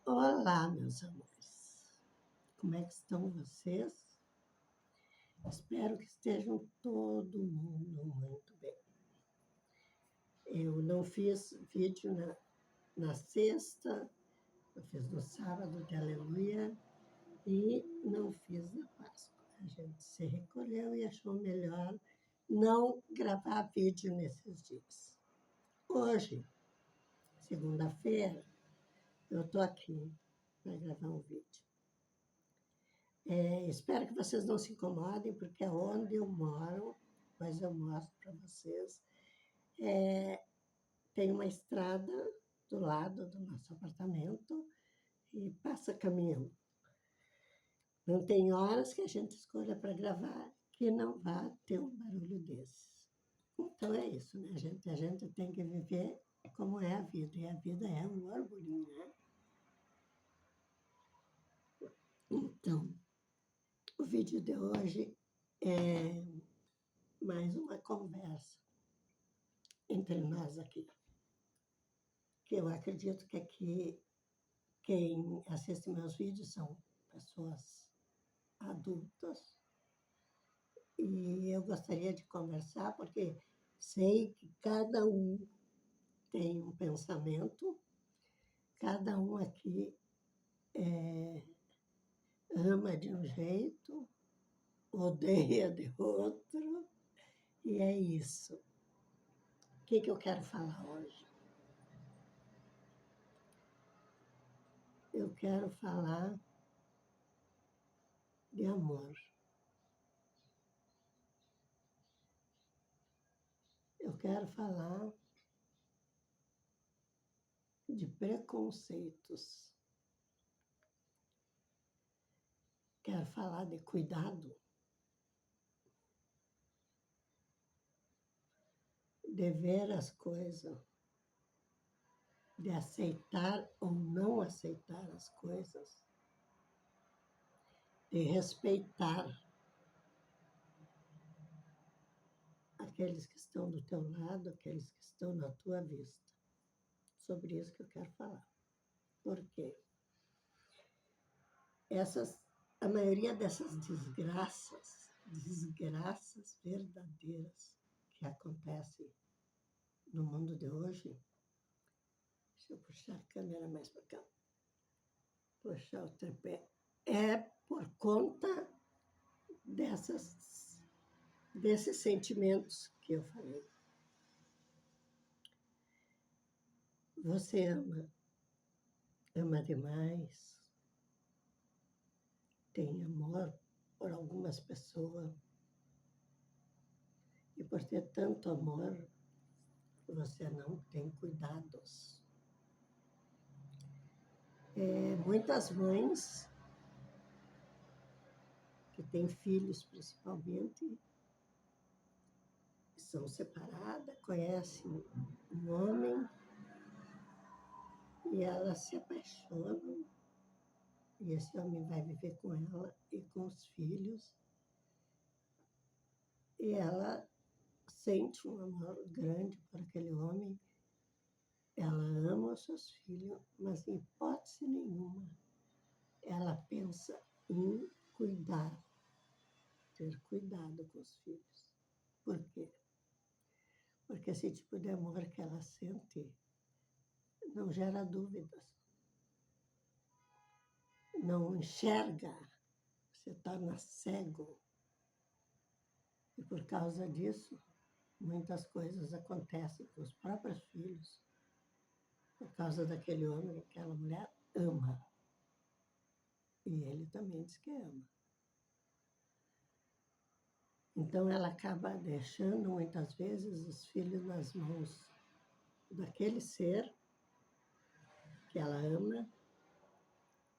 Olá, meus amores. Como é que estão vocês? Espero que estejam todo mundo muito bem. Eu não fiz vídeo na sexta, eu fiz no sábado de Aleluia e não fiz na Páscoa. A gente se recolheu e achou melhor não gravar vídeo nesses dias. Hoje, segunda-feira, eu estou aqui para gravar um vídeo. Espero que vocês não se incomodem, porque é onde eu moro, mas eu mostro para vocês. Tem uma estrada do lado do nosso apartamento e passa caminhão. Não tem horas que a gente escolha para gravar que não vá ter um barulho desse. Então é isso, né, gente? A gente tem que viver como é a vida, e a vida é um orgulhinho, né? Então, o vídeo de hoje é mais uma conversa entre nós aqui. Que eu acredito que aqui quem assiste meus vídeos são pessoas adultas e eu gostaria de conversar porque sei que cada um tem um pensamento, cada um aqui ama de um jeito, odeia de outro, e é isso. O que eu quero falar hoje? Eu quero falar de amor. Eu quero falar de preconceitos. Quero falar de cuidado, de ver as coisas, de aceitar ou não aceitar as coisas, de respeitar aqueles que estão do teu lado, aqueles que estão na tua vista. Sobre isso que eu quero falar. Por quê? A maioria dessas desgraças verdadeiras que acontecem no mundo de hoje, deixa eu puxar a câmera mais para cá, puxar o tripé, é por conta desses sentimentos que eu falei. Você ama demais, tem amor por algumas pessoas, e por ter tanto amor, você não tem cuidados. Muitas mães que têm filhos, principalmente, são separadas, conhecem um homem e elas se apaixonam, e esse homem vai viver com ela e com os filhos, e ela sente um amor grande por aquele homem, ela ama os seus filhos, mas em hipótese nenhuma ela pensa em cuidar, ter cuidado com os filhos. Por quê? Porque esse tipo de amor que ela sente não gera dúvidas, não enxerga, se torna cego. E por causa disso, muitas coisas acontecem com os próprios filhos, por causa daquele homem que aquela mulher ama. E ele também diz que ama. Então ela acaba deixando muitas vezes os filhos nas mãos daquele ser que ela ama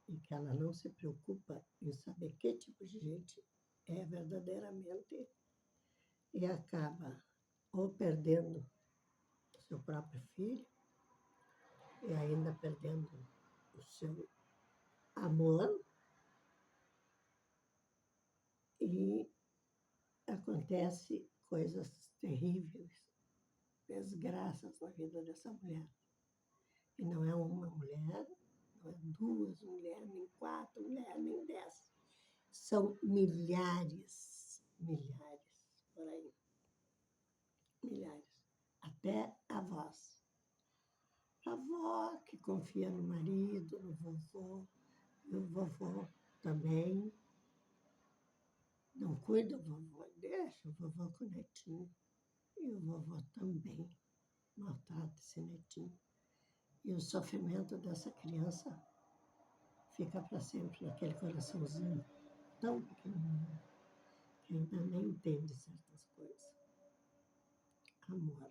e que ela não se preocupa em saber que tipo de gente é verdadeiramente, e acaba ou perdendo seu próprio filho e ainda perdendo o seu amor, e acontece coisas terríveis, desgraças na vida dessa mulher. E não é uma mulher, não é 2 mulheres, nem 4 mulheres, nem 10. São milhares, milhares, por aí. Milhares. Até avós. A avó que confia no marido, no vovô, e o vovô também. Não cuida do vovô, deixa o vovô com o netinho. E o vovô também maltrata esse netinho. E o sofrimento dessa criança fica para sempre naquele coraçãozinho tão pequenininho, que ainda nem entende certas coisas. Amor.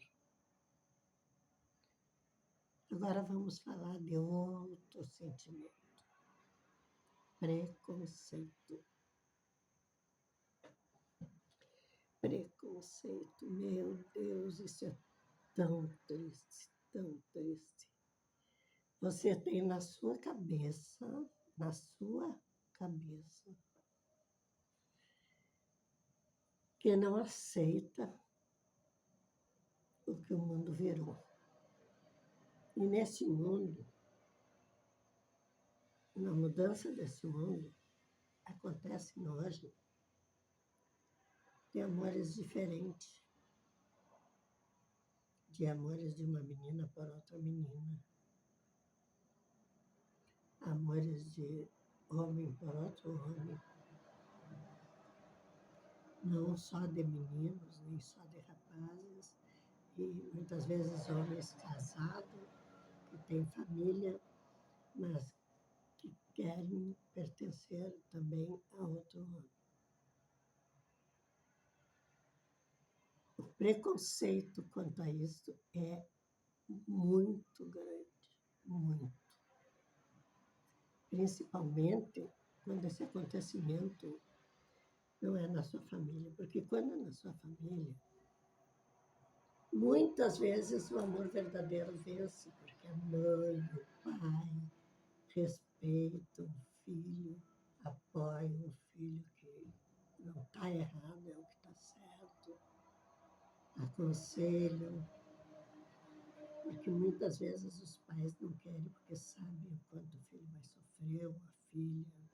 Agora vamos falar de outro sentimento. Preconceito. Preconceito. Meu Deus, isso é tão triste, tão triste. Você tem na sua cabeça, que não aceita o que o mundo virou. E nesse mundo, na mudança desse mundo, acontece hoje de amores diferentes, de amores de uma menina por outra menina, amores de homem por outro homem, não só de meninos, nem só de rapazes, e muitas vezes homens casados, que têm família, mas que querem pertencer também a outro homem. O preconceito quanto a isso é muito grande, muito. Principalmente quando esse acontecimento não é na sua família, porque quando é na sua família, muitas vezes o amor verdadeiro vence, porque a mãe, o pai respeitam o filho, apoiam o filho que não está errado, é o que está certo, aconselham, porque muitas vezes os pais não querem porque sabem o quanto o filho vai sofrer, ou a filha.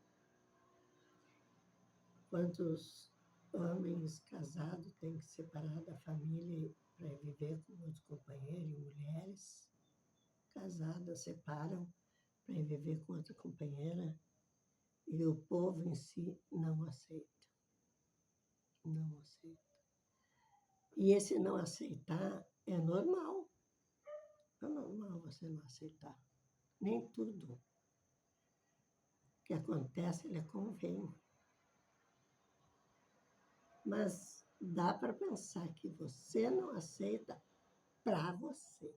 Quantos homens casados têm que separar da família para viver com outros companheiros, e mulheres casadas separam para viver com outra companheira, e o povo em si não aceita. Não aceita. E esse não aceitar é normal. É normal você não aceitar. Nem tudo que acontece lhe convém. Mas dá para pensar que você não aceita para você.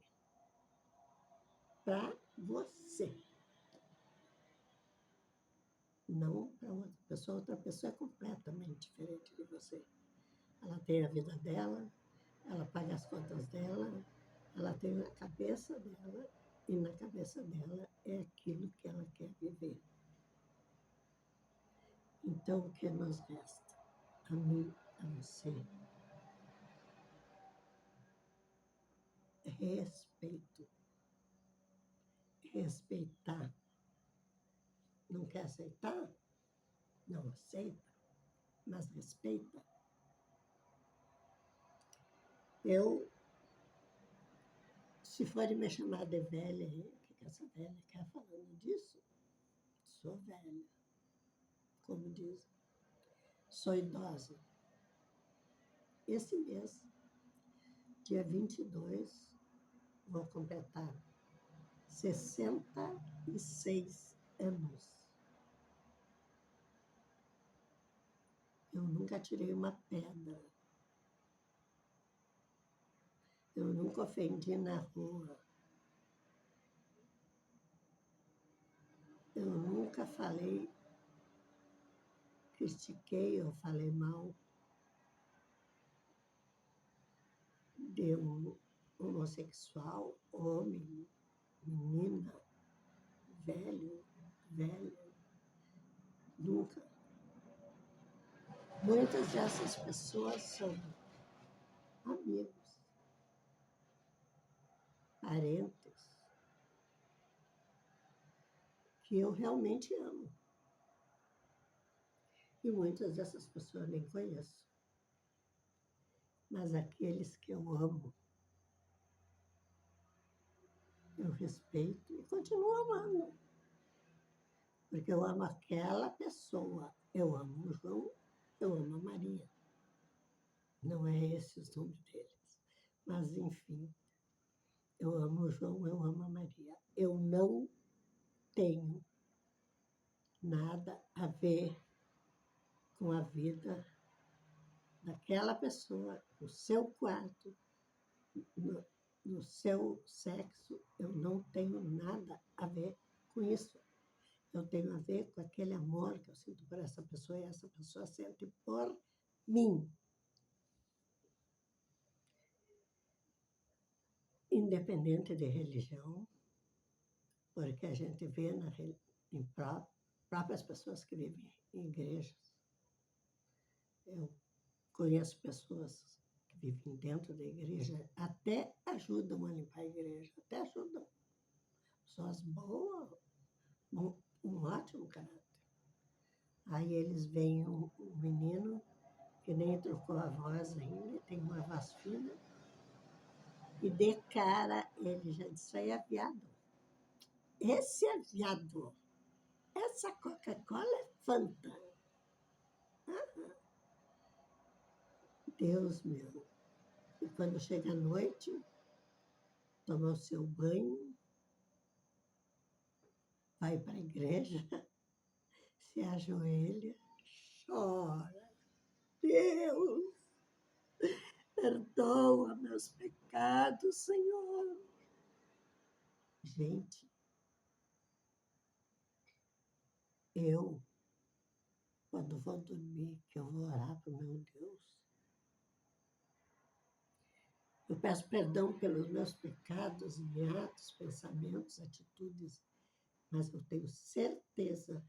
Para você. Não para outra pessoa. Outra pessoa é completamente diferente de você. Ela tem a vida dela, ela paga as contas dela, ela tem a cabeça dela, e na cabeça dela é aquilo que ela quer viver. Então, o que nos resta? A mim, a você. Respeito. Respeitar. Não quer aceitar? Não aceita, mas respeita. Eu, se forem me chamar de velha, o que essa velha quer falando disso? Sou velha, como dizem. Sou idosa. Esse mês, dia 22, vou completar 66 anos. Eu nunca tirei uma pedra. Eu nunca ofendi na rua. Eu nunca critiquei ou falei mal de um homossexual, homem, menina, velho, velha. Nunca. Muitas dessas pessoas são amigos, parentes, que eu realmente amo. E muitas dessas pessoas nem conheço. Mas aqueles que eu amo, eu respeito e continuo amando. Porque eu amo aquela pessoa. Eu amo o João, eu amo a Maria. Não é esse o nome deles. Mas, enfim, eu amo o João, eu amo a Maria. Eu não tenho nada a ver com a vida daquela pessoa, no seu quarto, no seu sexo. Eu não tenho nada a ver com isso. Eu tenho a ver com aquele amor que eu sinto por essa pessoa e essa pessoa sente por mim. Independente de religião, porque a gente vê em próprias pessoas que vivem em igrejas. Eu conheço pessoas que vivem dentro da igreja, até ajudam a limpar a igreja, até ajudam. Pessoas boas, um ótimo caráter. Aí eles veem um menino que nem trocou a voz ainda, tem uma voz fina, e de cara ele já disse, aí é viado. Esse é viado. Essa Coca-Cola é Fanta. Deus meu. E quando chega a noite, toma o seu banho, vai para a igreja, se ajoelha, chora. Deus, perdoa meus pecados, Senhor. Gente, quando vou dormir, que eu vou orar para o meu Deus, eu peço perdão pelos meus pecados, atos, pensamentos, atitudes, mas eu tenho certeza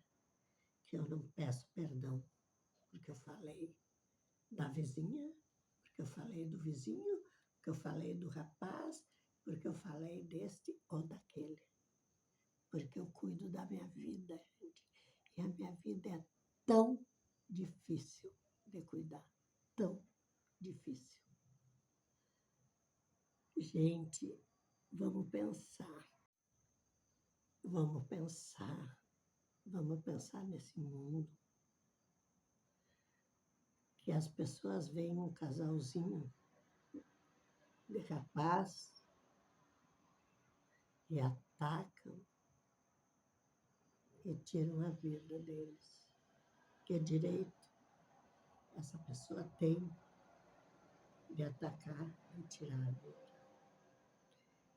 que eu não peço perdão porque eu falei da vizinha, porque eu falei do vizinho, porque eu falei do rapaz, porque eu falei deste ou daquele. Porque eu cuido da minha vida, gente. E a minha vida é tão difícil de cuidar, tão difícil. Gente, vamos pensar. Vamos pensar. Vamos pensar nesse mundo. Que as pessoas veem um casalzinho de rapaz e atacam e tiram a vida deles. Que direito essa pessoa tem de atacar e tirar a vida?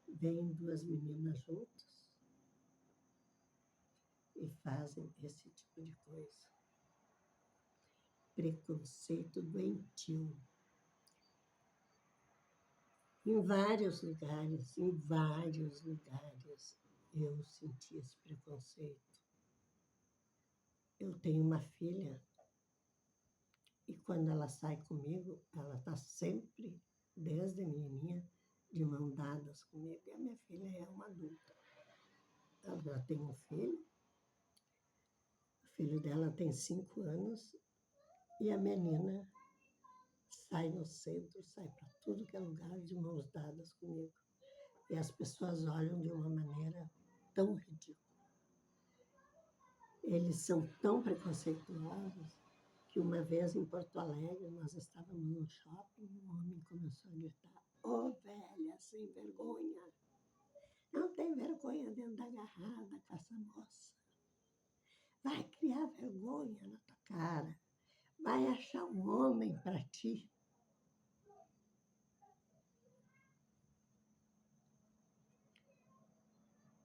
Vêm duas meninas juntas e fazem esse tipo de coisa. Preconceito doentio. Em vários lugares, eu senti esse preconceito. Eu tenho uma filha e quando ela sai comigo, ela está sempre, desde menininha, de mão dadas comigo. E a minha filha é uma adulta. Ela já tem um filho. O filho dela tem 5 anos e a menina sai no centro, sai para tudo que é lugar de mãos dadas comigo. E as pessoas olham de uma maneira tão ridícula. Eles são tão preconceituosos que uma vez em Porto Alegre, nós estávamos no shopping e um homem começou a gritar, ô velha, sem vergonha, não tem vergonha de andar agarrada com essa moça. Vai criar vergonha na tua cara. Vai achar um homem para ti.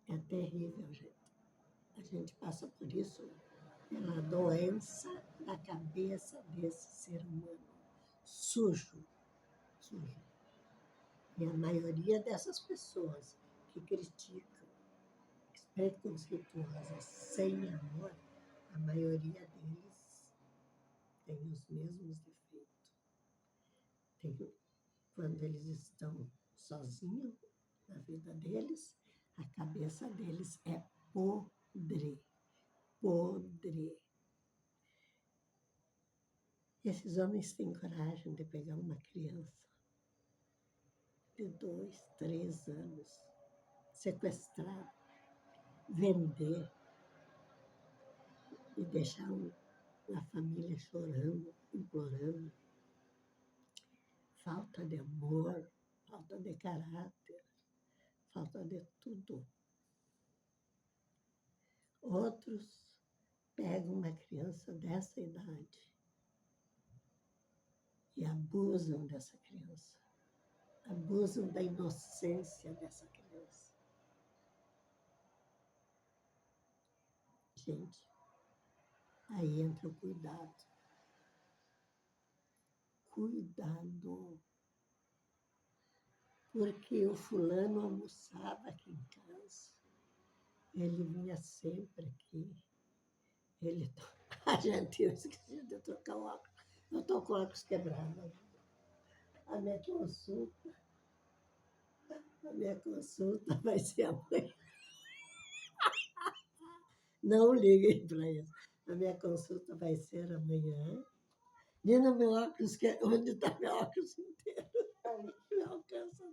É terrível, gente. A gente passa por isso, pela doença da cabeça desse ser humano. Sujo, sujo. E a maioria dessas pessoas que criticam, preconceituosas, sem amor, a maioria deles tem os mesmos defeitos. Quando eles estão sozinhos na vida deles, a cabeça deles é podre. podre. Esses homens têm coragem de pegar uma criança de 2, 3 anos, sequestrar, vender e deixar a família chorando, implorando. Falta de amor, falta de caráter, falta de tudo. Outros pegam uma criança dessa idade e abusam dessa criança, abusam da inocência dessa criança. Gente, aí entra o cuidado. Cuidado. Porque o fulano almoçava aqui em casa. Ele vinha sempre aqui. Ele... Gente, eu esqueci de trocar o óculos. Eu estou com o óculos quebrado. A minha consulta vai ser amanhã. Não liguem para isso. A minha consulta vai ser amanhã. Nina, meu óculos, onde está meu óculos inteiro? Me alcança.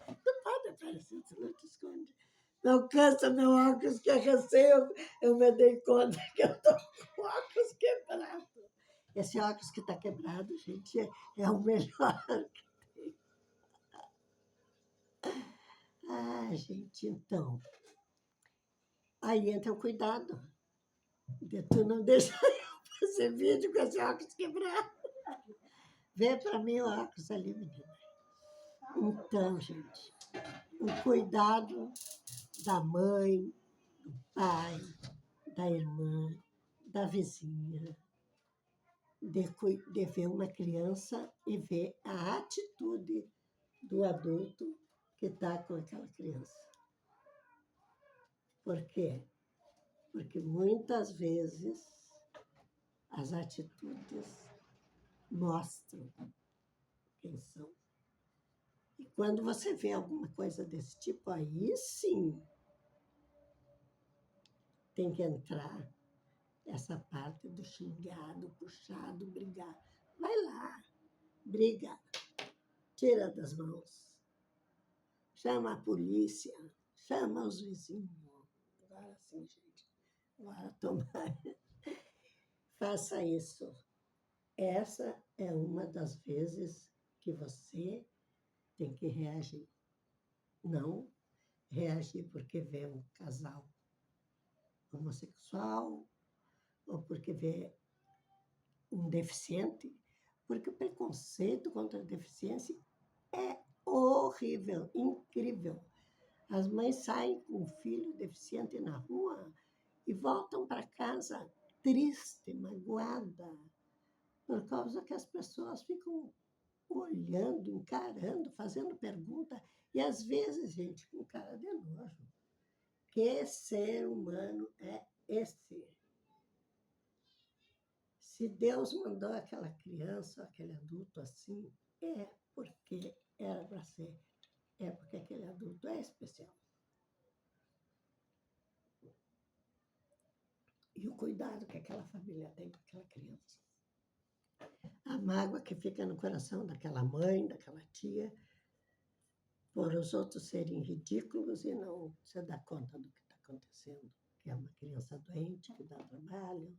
Não pode aparecer, você não te esconde. Me alcança meu óculos, que eu me dei conta que eu estou com o óculos quebrado. Esse óculos que está quebrado, gente, é o melhor que tem. Ah, gente, então. Aí entra o cuidado de tu não deixar eu fazer vídeo com esse óculos quebrado. Vê para mim o óculos ali, menina. Então, gente, o cuidado da mãe, do pai, da irmã, da vizinha, de ver uma criança e ver a atitude do adulto que está com aquela criança. Por quê? Porque muitas vezes as atitudes mostram quem são. E quando você vê alguma coisa desse tipo, aí sim tem que entrar essa parte do xingar, do puxar, do brigar. Vai lá, briga, tira das mãos, chama a polícia, chama os vizinhos. Agora sim, gente, agora tomar. Faça isso. Essa é uma das vezes que você tem que reagir. Não reagir porque vê um casal homossexual ou porque vê um deficiente, porque o preconceito contra a deficiência é horrível, incrível. As mães saem com o filho deficiente na rua e voltam para casa triste, magoada, por causa que as pessoas ficam olhando, encarando, fazendo pergunta, e às vezes, gente, com cara de nojo. Que ser humano é esse? Se Deus mandou aquela criança, aquele adulto assim, é porque era para ser, é porque aquele adulto é especial. E o cuidado que aquela família tem com aquela criança. A mágoa que fica no coração daquela mãe, daquela tia, por os outros serem ridículos e não se dar conta do que está acontecendo, que é uma criança doente, que dá trabalho,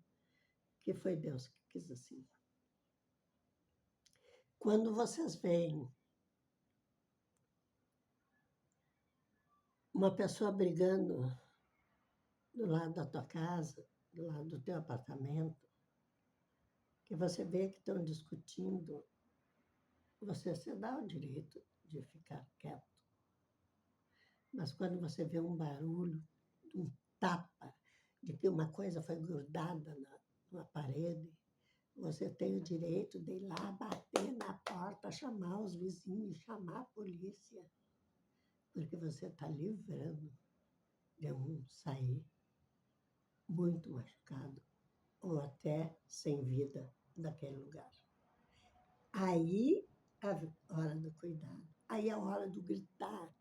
que foi Deus que quis assim. Quando vocês veem uma pessoa brigando do lado da tua casa, do lado do teu apartamento, que você vê que estão discutindo, você se dá o direito de ficar quieto. Mas quando você vê um barulho, um tapa, de que uma coisa foi grudada na parede, você tem o direito de ir lá bater na porta, chamar os vizinhos, chamar a polícia, porque você está livrando de um sair muito machucado ou até sem vida daquele lugar. Aí a hora do cuidado, aí a hora do gritar,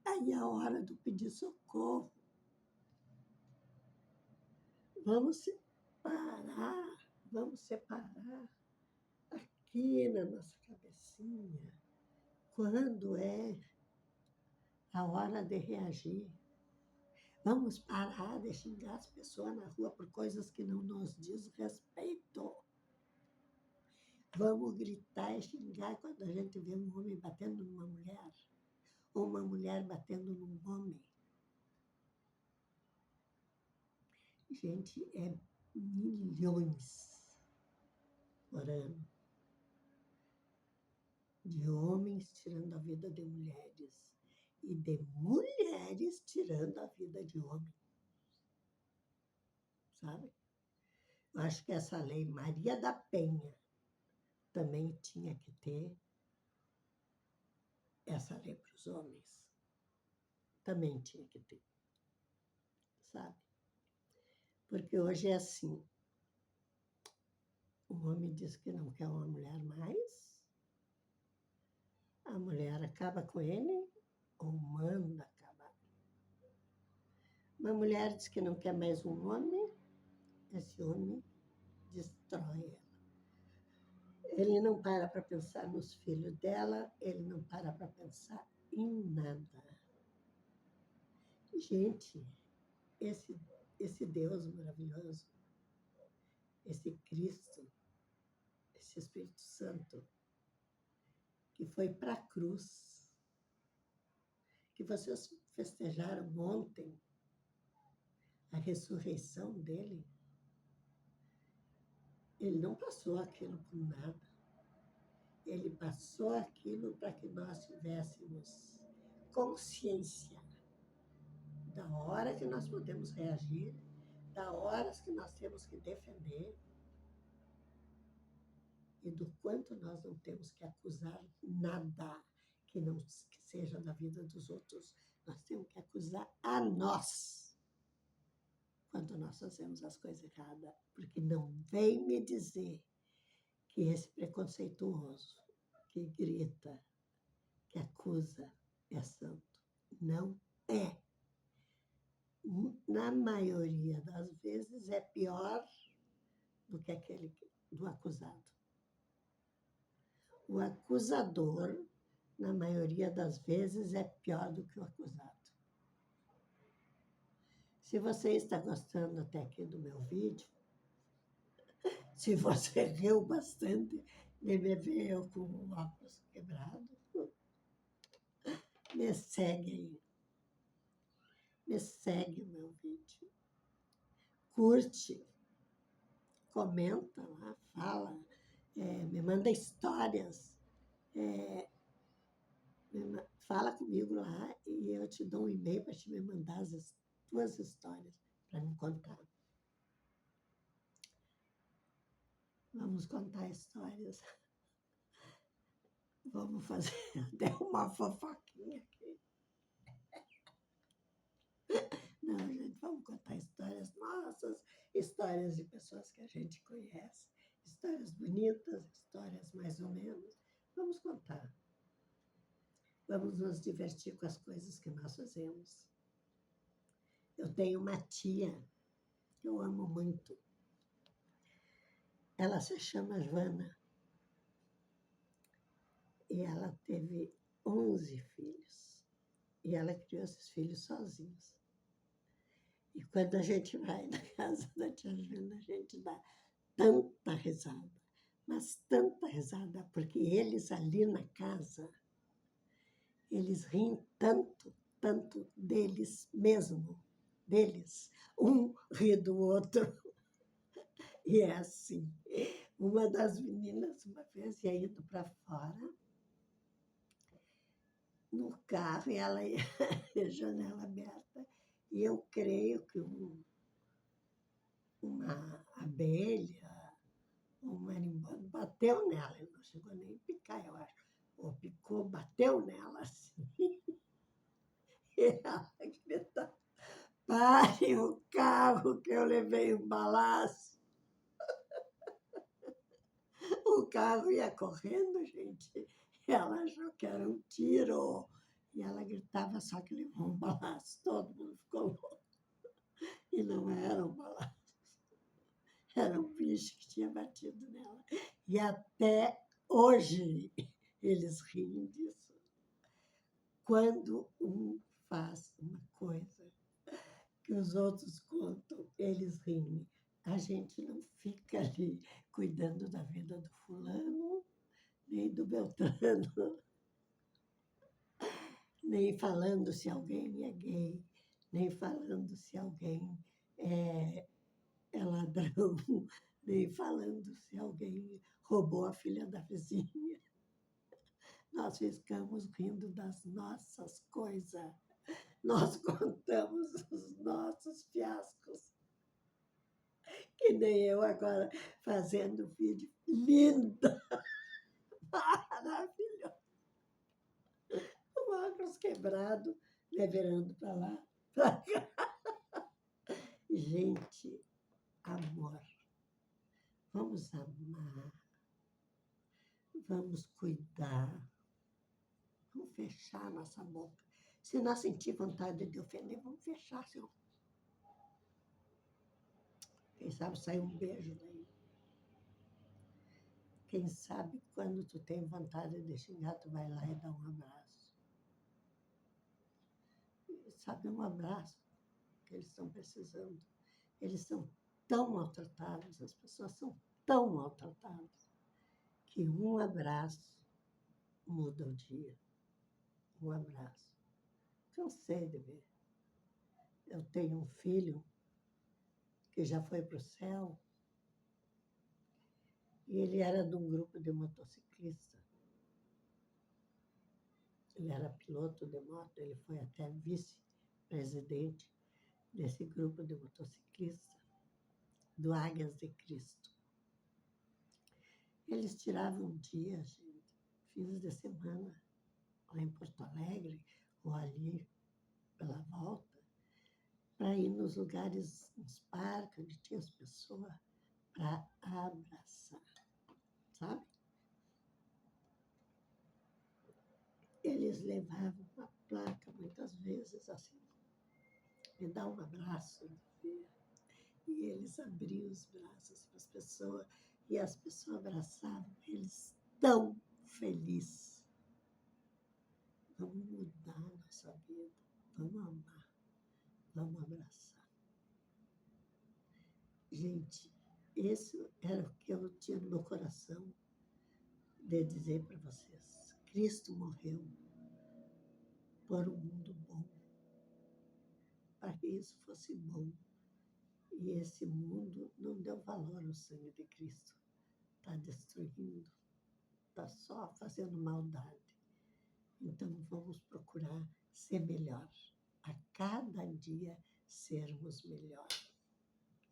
aí a hora do pedir socorro. vamos separar aqui na nossa cabecinha quando é a hora de reagir. Vamos parar de xingar as pessoas na rua por coisas que não nos diz respeito. Vamos gritar e xingar quando a gente vê um homem batendo numa mulher, ou uma mulher batendo num homem. Gente, é milhões por ano de homens tirando a vida de mulheres e de mulheres tirando a vida de homens, sabe? Eu acho que essa lei Maria da Penha também tinha que ter essa lei para os homens. Também tinha que ter, sabe? Porque hoje é assim. O homem diz que não quer uma mulher mais, a mulher acaba com ele ou manda acabar. Uma mulher diz que não quer mais um homem, esse homem destrói ela. Ele não para pensar nos filhos dela, ele não para pensar em nada. Gente, esse Deus maravilhoso, esse Cristo, esse Espírito Santo, que foi para a cruz, que vocês festejaram ontem, a ressurreição dele, ele não passou aquilo por nada. Ele passou aquilo para que nós tivéssemos consciência da hora que nós podemos reagir, da hora que nós temos que defender e do quanto nós não temos que acusar nada que não que seja da vida dos outros. Nós temos que acusar a nós quando nós fazemos as coisas erradas, porque não vem me dizer que esse preconceituoso que grita, que acusa, é santo. Não é. Na maioria das vezes é pior do que aquele do acusado. O acusador, na maioria das vezes, é pior do que o acusado. Se você está gostando até aqui do meu vídeo, se você riu bastante de me ver eu com o óculos quebrado, me segue aí. Me segue o meu vídeo. Curte, comenta lá, fala, me manda histórias. Fala comigo lá e eu te dou um e-mail para te me mandar as tuas histórias para me contar. Vamos contar histórias. Vamos fazer até uma fofoquinha aqui. Não, gente, vamos contar histórias nossas, histórias de pessoas que a gente conhece, histórias bonitas, histórias mais ou menos. Vamos contar. Vamos nos divertir com as coisas que nós fazemos. Eu tenho uma tia que eu amo muito. Ela se chama Joana. E ela teve 11 filhos. E ela criou esses filhos sozinhos. E quando a gente vai na casa da tia Joana, a gente dá tanta risada, mas tanta risada, porque eles ali na casa, eles riem tanto, tanto deles mesmo, deles. Um ri do outro. E é assim. Uma das meninas, uma vez, ia indo para fora, no carro, e ela ia a janela aberta, e eu creio que uma abelha, um marimbondo bateu nela, ele não chegou nem a picar, eu acho, ou picou, bateu nela assim, e ela gritou, pare o carro que eu levei um balaço. O carro ia correndo, gente, e ela achou que era um tiro, e ela gritava só que levou um balaço, todo mundo ficou louco, e não era um balaço. bicho que tinha batido nela. E até hoje eles riem disso. Quando um faz uma coisa que os outros contam, eles riem. A gente não fica ali cuidando da vida do fulano, nem do Beltrano, nem falando se alguém é gay, nem falando se alguém é ladrão, nem falando se alguém roubou a filha da vizinha. Nós ficamos rindo das nossas coisas. Nós contamos os nossos fiascos. Que nem eu agora fazendo vídeo. Linda! Maravilhoso! O óculos quebrado, né, virando para lá, para cá. Gente, amor. Vamos amar. Vamos cuidar. Vamos fechar nossa boca. Se nós sentir vontade de ofender, vamos fechar, senhor. Quem sabe sai um beijo daí. Quem sabe quando tu tem vontade de xingar, tu vai lá e dá um abraço. E sabe, um abraço que eles estão precisando. Eles são tão maltratados, as pessoas são tão maltratadas, que um abraço muda o dia. Um abraço. Cansei de ver. Eu tenho um filho que já foi para o céu, e ele era de um grupo de motociclistas. Ele era piloto de moto, ele foi até vice-presidente desse grupo de motociclistas, do Águias de Cristo. Eles tiravam dias, fins de semana, lá em Porto Alegre, ou ali pela volta, para ir nos lugares, nos parques, onde tinha as pessoas, para abraçar, sabe? Eles levavam uma placa, muitas vezes, assim, me dá um abraço, e eles abriam os braços para as pessoas, e as pessoas abraçavam eles tão felizes. Vamos mudar a nossa vida, vamos amar, vamos abraçar. Gente, esse era o que eu tinha no meu coração de dizer para vocês. Cristo morreu por um mundo bom, para que isso fosse bom. E esse mundo não deu valor ao sangue de Cristo. Está destruindo, está só fazendo maldade. Então vamos procurar ser melhor. A cada dia sermos melhor.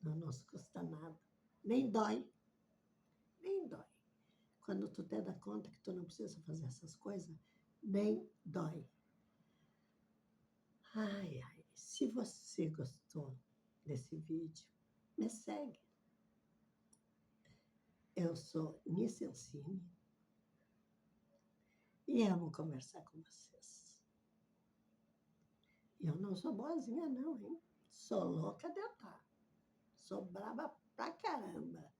Não nos custa nada. Nem dói. Nem dói. Quando tu te dá conta que tu não precisa fazer essas coisas, nem dói. Ai, ai. Se você gostou desse vídeo, me segue. Eu sou Nice Alcine e amo conversar com vocês. Eu não sou boazinha, não, hein? Sou louca de estar. Sou braba pra caramba.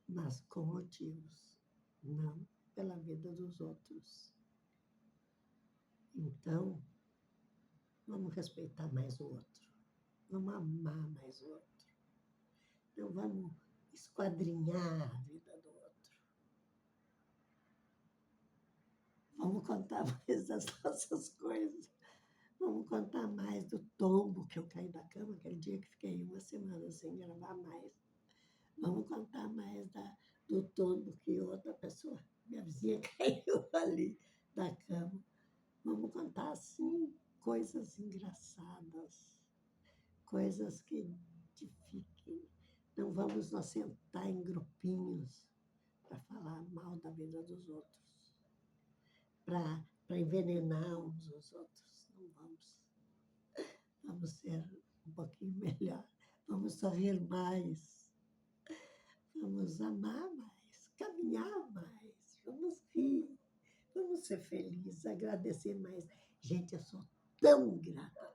Mas com motivos, não pela vida dos outros. Então, vamos respeitar mais o outro. Vamos amar mais o outro. Não vamos esquadrinhar a vida do outro. Vamos contar mais das nossas coisas. Vamos contar mais do tombo que eu caí da cama, aquele dia que fiquei uma semana sem gravar mais. Vamos contar mais do tombo que outra pessoa, minha vizinha, caiu ali da cama. Vamos contar, assim, coisas engraçadas, coisas que edifiquem. Não vamos nos sentar em grupinhos para falar mal da vida dos outros, para envenenar uns aos outros. Não vamos. Vamos ser um pouquinho melhor. Vamos sorrir mais. Vamos amar mais. Caminhar mais. Vamos rir. Vamos ser felizes. Agradecer mais. Gente, eu sou tão grata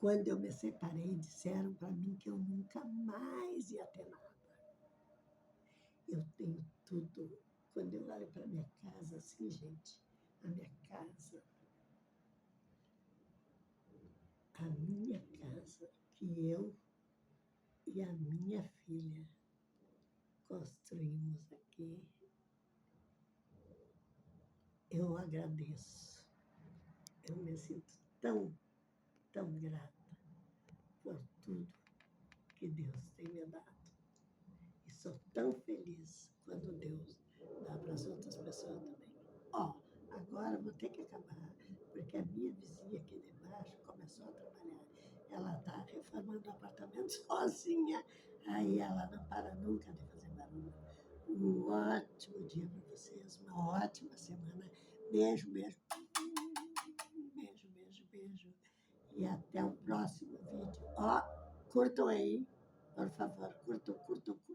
Quando eu me separei, disseram para mim que eu nunca mais ia ter nada. Eu tenho tudo. Quando eu olho para minha casa, assim, gente, a minha casa, que eu e a minha filha construímos aqui, eu agradeço. Eu me sinto tão grata por tudo que Deus tem me dado. E sou tão feliz quando Deus dá para as outras pessoas também. Ó, agora vou ter que acabar, porque a minha vizinha aqui de baixo começou a trabalhar. Ela está reformando o apartamento sozinha. Aí ela não para nunca de fazer barulho. Um ótimo dia para vocês, uma ótima semana. Beijo, beijo. Beijo, beijo, beijo. E até o próximo vídeo. Ó, curtam aí, por favor, curtam, curtam, curtam.